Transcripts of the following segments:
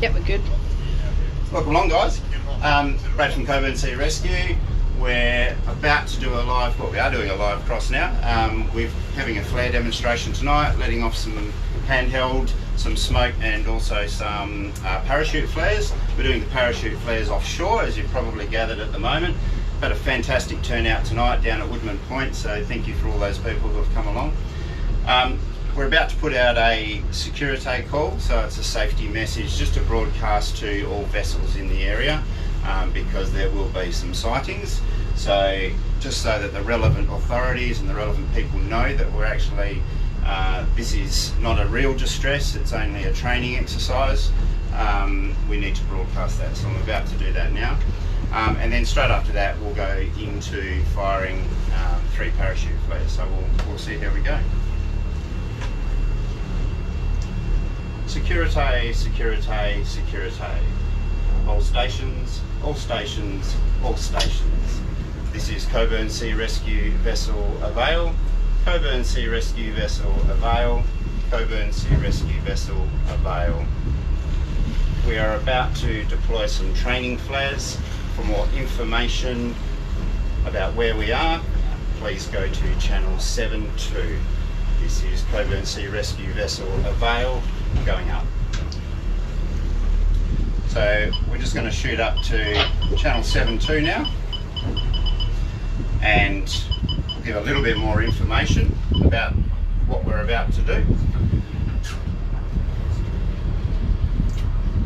Yep, we're good. Welcome along, guys. Brad from Coburn Sea Rescue. We're about to do we are doing a live cross now. We're having a flare demonstration tonight, letting off some handheld, some smoke and also some parachute flares. We're doing the parachute flares offshore, as you've probably gathered at the moment. Had a fantastic turnout tonight down at Woodman Point, so thank you for all those people who have come along. We're about to put out a Securite call, so it's a safety message just to broadcast to all vessels in the area because there will be some sightings. So just so that the relevant authorities and the relevant people know that we're actually, this is not a real distress, it's only a training exercise. We need to broadcast that, so I'm about to do that now. And then straight after that we'll go into firing 3 parachute flares, so we'll see how we go. Securite, Securite, Securite. All stations, all stations, all stations. This is Coburn Sea Rescue Vessel Avail. Coburn Sea Rescue Vessel Avail. Coburn Sea Rescue Vessel Avail. We are about to deploy some training flares. For more information about where we are, please go to channel 72. This is Coburn Sea Rescue Vessel Avail going up. So we're just going to shoot up to channel 72 now and give a little bit more information about what we're about to do.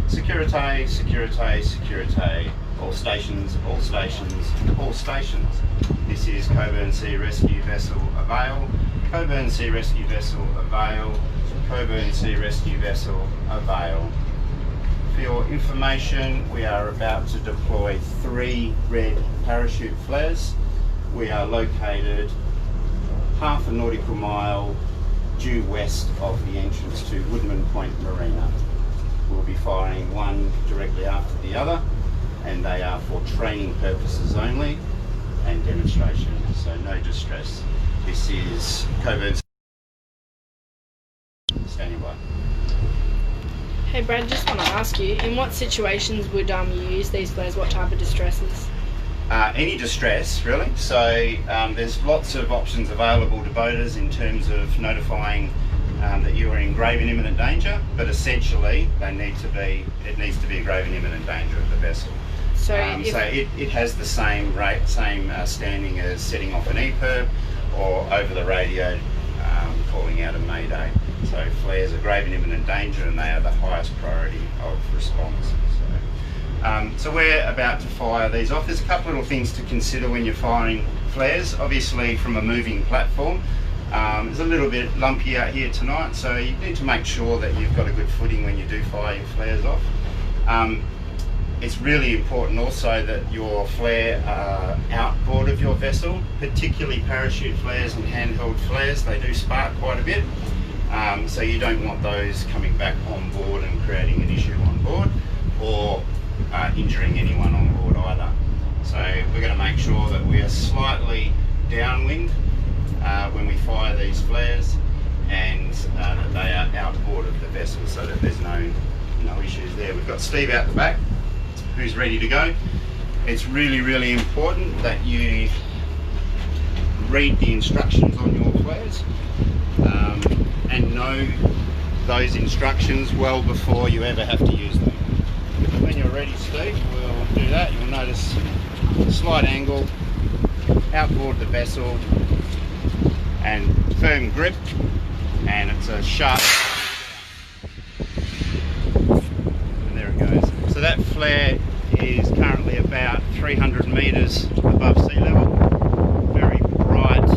Securite, Securite, Securite. All stations, all stations, all stations. This is Coburn Sea Rescue Vessel Avail. Coburn Sea Rescue Vessel Avail. Coburn Sea Rescue Vessel Avail. For your information, we are about to deploy 3 red parachute flares. We are located half a nautical mile due west of the entrance to Woodman Point Marina. We'll be firing one directly after the other, and they are for training purposes only and demonstration, so no distress. This is Coburn. Standing by. Hey Brad, just want to ask you, in what situations would you use these flares? What type of distresses? Any distress, really. So there's lots of options available to boaters in terms of notifying that you are in grave and imminent danger, but essentially it needs to be a grave and imminent danger of the vessel. So, it has the same standing as setting off an EPIRB or over the radio calling out a mayday. So flares are grave and imminent danger, and they are the highest priority of response. So we're about to fire these off. There's a couple of little things to consider when you're firing flares. Obviously from a moving platform, it's a little bit lumpy out here tonight, so you need to make sure that you've got a good footing when you do fire your flares off. It's really important also that your flare outboard of your vessel, particularly parachute flares and handheld flares, they do spark quite a bit. So you don't want those coming back on board and creating an issue on board or injuring anyone on board either. So we're going to make sure that we are slightly downwind when we fire these flares, and that they are outboard of the vessel so that there's no issues there. We've got Steve out the back who's ready to go. It's really, really important that you read the instructions on your flares and know those instructions well before you ever have to use them. When you're ready, Steve, we'll do that. You'll notice slight angle, outboard the vessel, and firm grip, and it's a sharp. And there it goes. So that flare is currently about 300 metres above sea level, very bright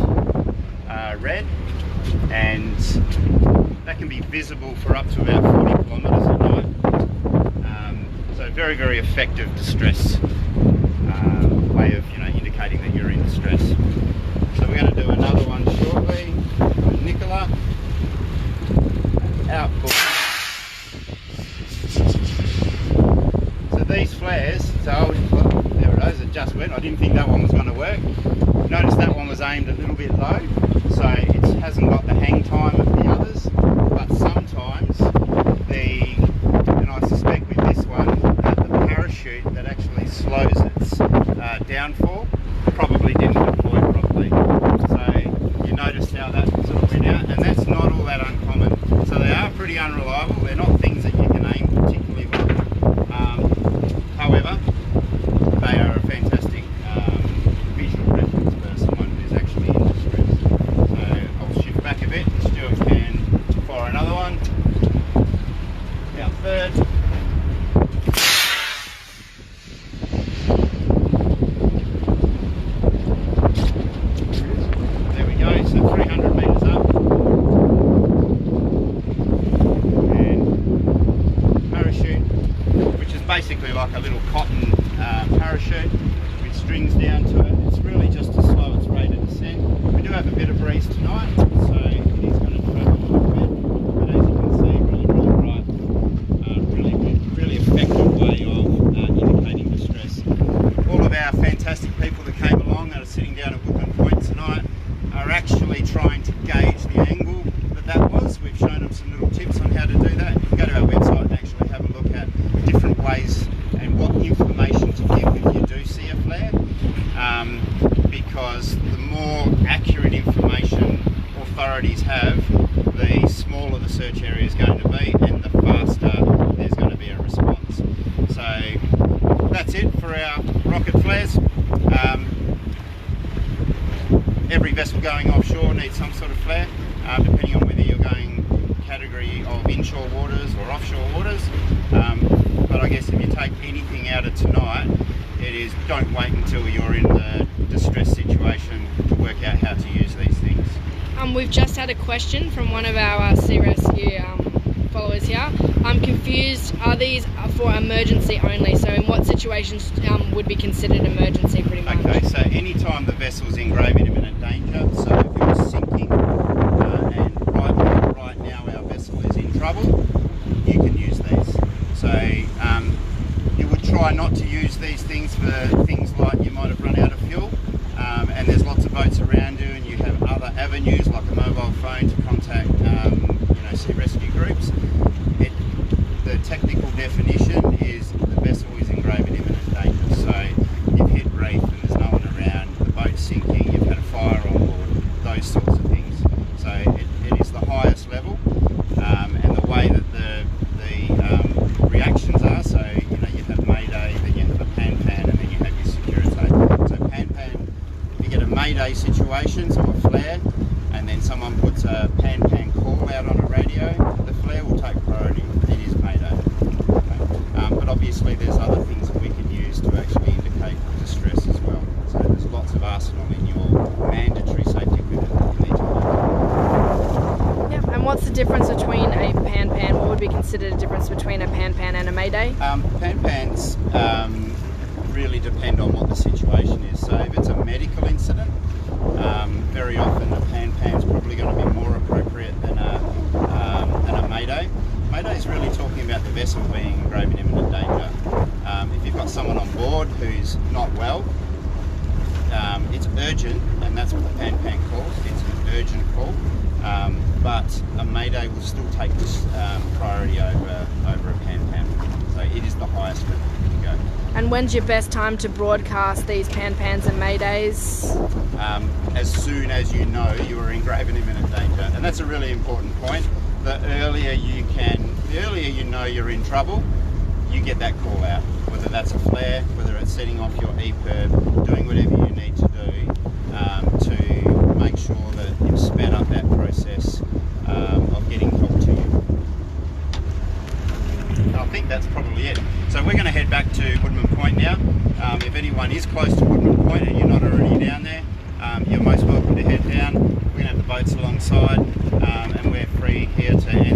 red, and that can be visible for up to about 40 kilometres at night. So very, very effective distress way of indicating that you're in distress. So we're going to do another one shortly. Nicola, outboard. So these flares, there it is, it just went. I didn't think that one was going to work. Notice that one was aimed a little bit low, so it hasn't got the hang time of the others, but sometimes and I suspect with this basically like a little cotton parachute with strings down to it. It's really just to slow its rate of descent. We do have a bit of breeze tonight, so it is going to travel a little bit, but as you can see, really bright, really effective way of indicating distress. All of our fantastic people that came along that are sitting down at Woodman Point tonight are actually trying to gauge the angle that was. We've shown them some little tips on how to do that. You can go to our website and actually have a look at different ways and what information to give if you do see a flare, because the more accurate information authorities have, the smaller the search area is going to be and the faster there's going to be a response. So that's it for our rocket flares. Every vessel going offshore needs some sort of flare, depending on whether you're going category of inshore waters or offshore waters. But I guess if you take anything out of tonight, it is don't wait until you're in the distress situation to work out how to use these things. We've just had a question from one of our Sea Rescue followers here. I'm confused, are these for emergency only? So in what situations would be considered emergency pretty much? Okay, so anytime the vessel's in grave and imminent danger, so if it was sinking and right now our vessel is in trouble, you can use these. So you would try not to use these things for things like you might have run out of fuel, and there's lots of boats around you and you have other avenues like a mobile phone to contact sea rescue groups. The technical definition is the vessel is in grave and imminent danger. So you've hit reef and there's no one around, the boat's sinking, you've had a fire on board, those sorts of things. So it is the highest level, and the way that the reactions are, so you have Mayday, then you have a pan-pan, and then you have your Securitate. So pan-pan, if you get a Mayday situation, so a flare, and then someone puts a pan-pan call out on a radio, the flare will take priority. It is Mayday. Okay. But obviously there's other things that we can use to actually indicate distress as well. So there's lots of arsenal in your mandatory safety equipment that you need to have. Yep, and what's the difference between a pan-pan? What would be considered a difference between a pan-pan and a Mayday? Pan-pans really depend on what the situation is. So if it's a medical incident, very often a pan-pan is probably going to be more appropriate than a Mayday. Mayday is really talking about the vessel being in grave and imminent danger. If you've got someone on board who's not well, it's urgent, and that's what the pan-pan calls. It's an urgent call, but a Mayday will still take priority over a pan-pan. So it is the highest level you can go. And when's your best time to broadcast these pan-pans and Maydays? As soon as you know you are in grave and imminent danger. And that's a really important point. The earlier you know you're in trouble, you get that call out. Whether that's a flare, whether it's setting off your EPIRB, doing whatever you need to do to make sure that you've sped up that process of getting help to you. I think that's probably it. So we're going to head back to Woodman Point now. If anyone is close to Woodman Point and you're not already down there, you're most welcome to head down. We're going to have the boats alongside, and we're free here to answer